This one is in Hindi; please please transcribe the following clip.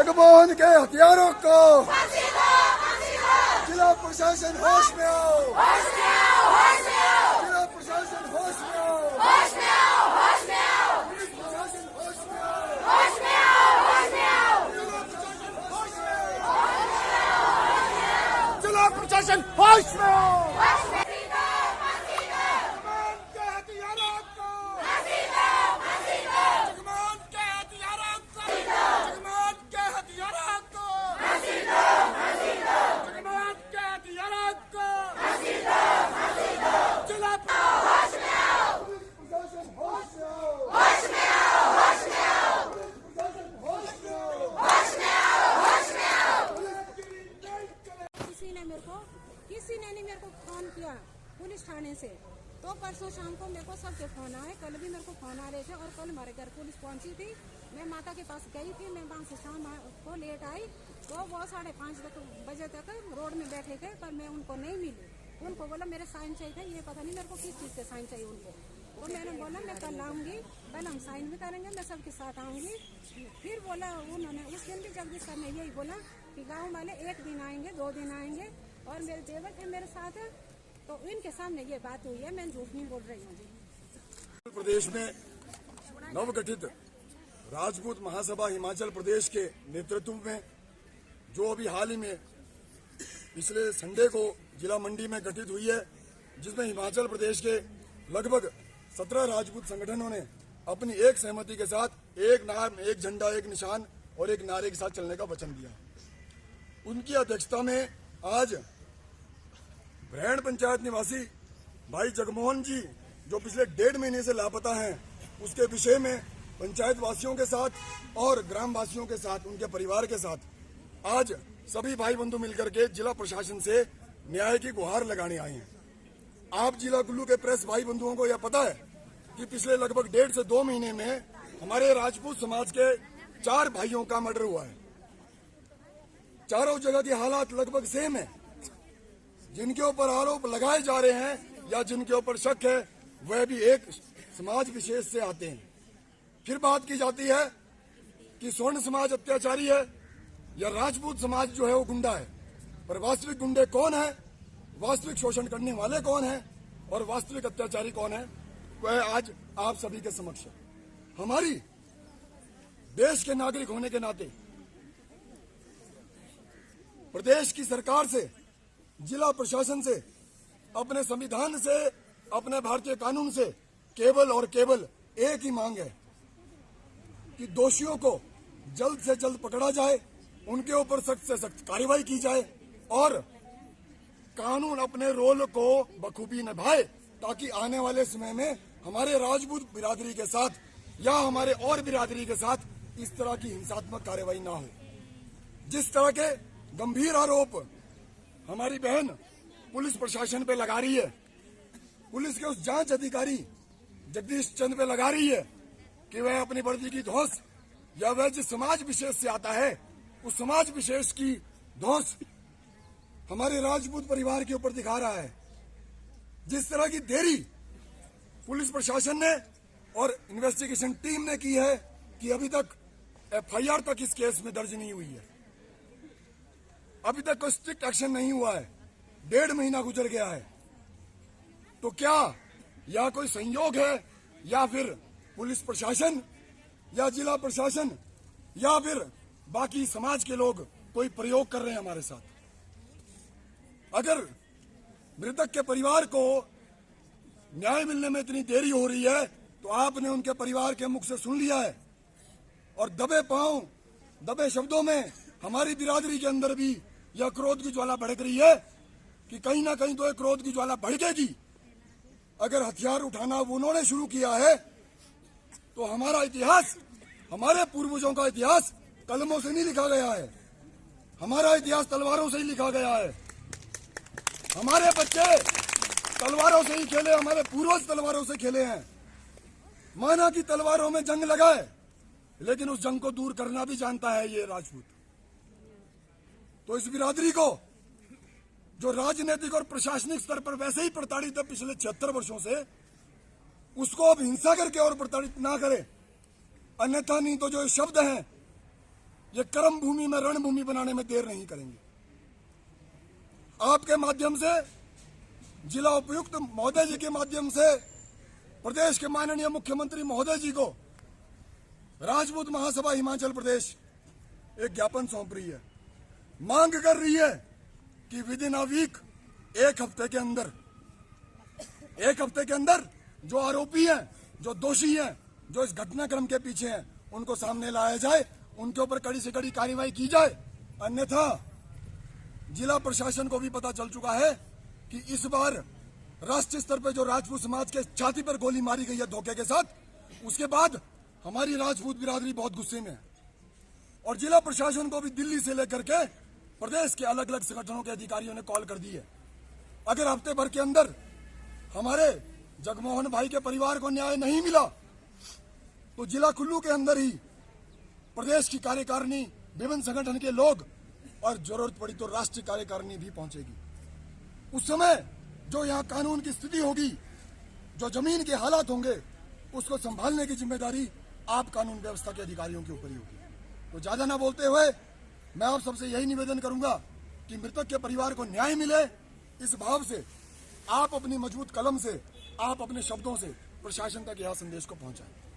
जगमोहन के हथियारों को जिला प्रशासन होश में आओ, जिला प्रशासन होश में आओ, पुलिस प्रशासन होश में आओ, जिला प्रशासन होश में आओ। किसी ने नहीं मेरे को फोन किया पुलिस थाने से, तो परसों शाम को मेरे को सबके फोन आए, कल भी मेरे को फोन आ रहे थे और कल हमारे घर पुलिस पहुंची थी। मैं माता के पास गई थी, मैं वहाँ से शाम को लेट आई तो वो 5:30 बजे तक रोड में बैठे थे, पर मैं उनको नहीं मिली। उनको बोला मेरे साइन चाहिए था, ये पता नहीं मेरे को किस चीज़ के साइन चाहिए उनको। तो मैंने बोला मैं कल आऊँगी, कल हम साइन भी करेंगे, मैं सबके साथ आऊँगी। फिर बोला उन्होंने उस दिन भी जगदीश सर ने यही बोला कि गाँव वाले 1 दिन आएंगे 2 दिन आएंगे, और मेरे देवर थे मेरे साथ, तो इनके सामने ये बात हुई है, मैं झूठ नहीं बोल रही हूँ। प्रदेश में नवगठित राजपूत महासभा हिमाचल प्रदेश के नेतृत्व में जो अभी हाल ही में पिछले संडे को जिला मंडी में गठित हुई है, जिसमें हिमाचल प्रदेश के लगभग 17 राजपूत संगठनों ने अपनी एक सहमति के साथ एक नाम, एक झंडा, एक निशान और एक नारे के साथ चलने का वचन दिया। उनकी अध्यक्षता में आज ब्रैंड पंचायत निवासी भाई जगमोहन जी, जो पिछले 1.5 महीने से लापता हैं, उसके विषय में पंचायत वासियों के साथ और ग्राम वासियों के साथ, उनके परिवार के साथ आज सभी भाई बंधु मिलकर के जिला प्रशासन से न्याय की गुहार लगाने आए हैं। आप जिला कुल्लू के प्रेस भाई बंधुओं को यह पता है कि पिछले लगभग 1.5 से 2 महीने में हमारे राजपूत समाज के 4 भाइयों का मर्डर हुआ है। चारों जगह के हालात लगभग सेम है। जिनके ऊपर आरोप लगाए जा रहे हैं या जिनके ऊपर शक है, वह भी एक समाज विशेष से आते हैं। फिर बात की जाती है कि स्वर्ण समाज अत्याचारी है या राजपूत समाज जो है वो गुंडा है, पर वास्तविक गुंडे कौन है, वास्तविक शोषण करने वाले कौन है और वास्तविक अत्याचारी कौन है, वह आज आप सभी के समक्ष है। हमारी देश के नागरिक होने के नाते प्रदेश की सरकार से, जिला प्रशासन से, अपने संविधान से, अपने भारतीय कानून से केवल और केवल एक ही मांग है कि दोषियों को जल्द से जल्द पकड़ा जाए, उनके ऊपर सख्त से सख्त कार्रवाई की जाए और कानून अपने रोल को बखूबी निभाए, ताकि आने वाले समय में हमारे राजपूत बिरादरी के साथ या हमारे और बिरादरी के साथ इस तरह की हिंसात्मक कार्रवाई ना हो। जिस तरह के गंभीर आरोप हमारी बहन पुलिस प्रशासन पे लगा रही है, पुलिस के उस जांच अधिकारी जगदीश चंद पे लगा रही है कि वह अपनी वर्दी की धौंस या वह जिस समाज विशेष से आता है उस समाज विशेष की धौंस हमारे राजपूत परिवार के ऊपर दिखा रहा है। जिस तरह की देरी पुलिस प्रशासन ने और इन्वेस्टिगेशन टीम ने की है कि अभी तक FIR तक इस केस में दर्ज नहीं हुई है, अभी तक कोई स्ट्रिक्ट एक्शन नहीं हुआ है, 1.5 महीना गुजर गया है। तो क्या यह कोई संयोग है या फिर पुलिस प्रशासन या जिला प्रशासन या फिर बाकी समाज के लोग कोई प्रयोग कर रहे हैं हमारे साथ? अगर मृतक के परिवार को न्याय मिलने में इतनी देरी हो रही है तो आपने उनके परिवार के मुख से सुन लिया है और दबे पांव, दबे शब्दों में हमारी बिरादरी के अंदर भी यह क्रोध की ज्वाला भड़क रही है कि कहीं ना कहीं तो एक क्रोध की ज्वाला भड़केगी। अगर हथियार उठाना उन्होंने शुरू किया है तो हमारा इतिहास, हमारे पूर्वजों का इतिहास कलमों से नहीं लिखा गया है, हमारा इतिहास तलवारों से ही लिखा गया है। हमारे बच्चे तलवारों से ही खेले, हमारे पूर्वज तलवारों से खेले हैं। माना कि तलवारों में जंग लगा है, लेकिन उस जंग को दूर करना भी जानता है ये राजपूत। तो इस बिरादरी को जो राजनीतिक और प्रशासनिक स्तर पर वैसे ही प्रताड़ित है पिछले 76 वर्षों से, उसको अब हिंसा करके और प्रताड़ित ना करे, अन्यथा नहीं तो जो शब्द हैं ये कर्म भूमि में रणभूमि बनाने में देर नहीं करेंगे। आपके माध्यम से, जिला उपायुक्त महोदय जी के माध्यम से प्रदेश के माननीय मुख्यमंत्री महोदय जी को राजपूत महासभा हिमाचल प्रदेश एक ज्ञापन सौंप रही है, मांग कर रही है कि विद इन अ वीक, एक हफ्ते के अंदर जो आरोपी हैं, जो दोषी हैं, जो इस घटनाक्रम के पीछे हैं, उनको सामने लाया जाए, उनके ऊपर कड़ी से कड़ी कार्रवाई की जाए। अन्यथा जिला प्रशासन को भी पता चल चुका है कि इस बार राष्ट्रीय स्तर पर जो राजपूत समाज के छाती पर गोली मारी गई है धोखे के साथ, उसके बाद हमारी राजपूत बिरादरी बहुत गुस्से में है। और जिला प्रशासन को भी दिल्ली से लेकर के प्रदेश के अलग अलग संगठनों के अधिकारियों ने कॉल कर दी है। अगर हफ्ते भर के अंदर हमारे जगमोहन भाई के परिवार को न्याय नहीं मिला तो जिला कुल्लू के अंदर ही प्रदेश की कार्यकारिणी, विभिन्न संगठन के लोग और जरूरत पड़ी तो राष्ट्रीय कार्यकारिणी भी पहुंचेगी। उस समय जो यहाँ कानून की स्थिति होगी, जो जमीन के हालात होंगे, उसको संभालने की जिम्मेदारी आप कानून व्यवस्था के अधिकारियों के ऊपर ही होगी। तो ज्यादा ना बोलते हुए मैं आप सबसे यही निवेदन करूंगा कि मृतक के परिवार को न्याय मिले। इस भाव से आप अपनी मजबूत कलम से, आप अपने शब्दों से प्रशासन तक यह संदेश को पहुंचाएं।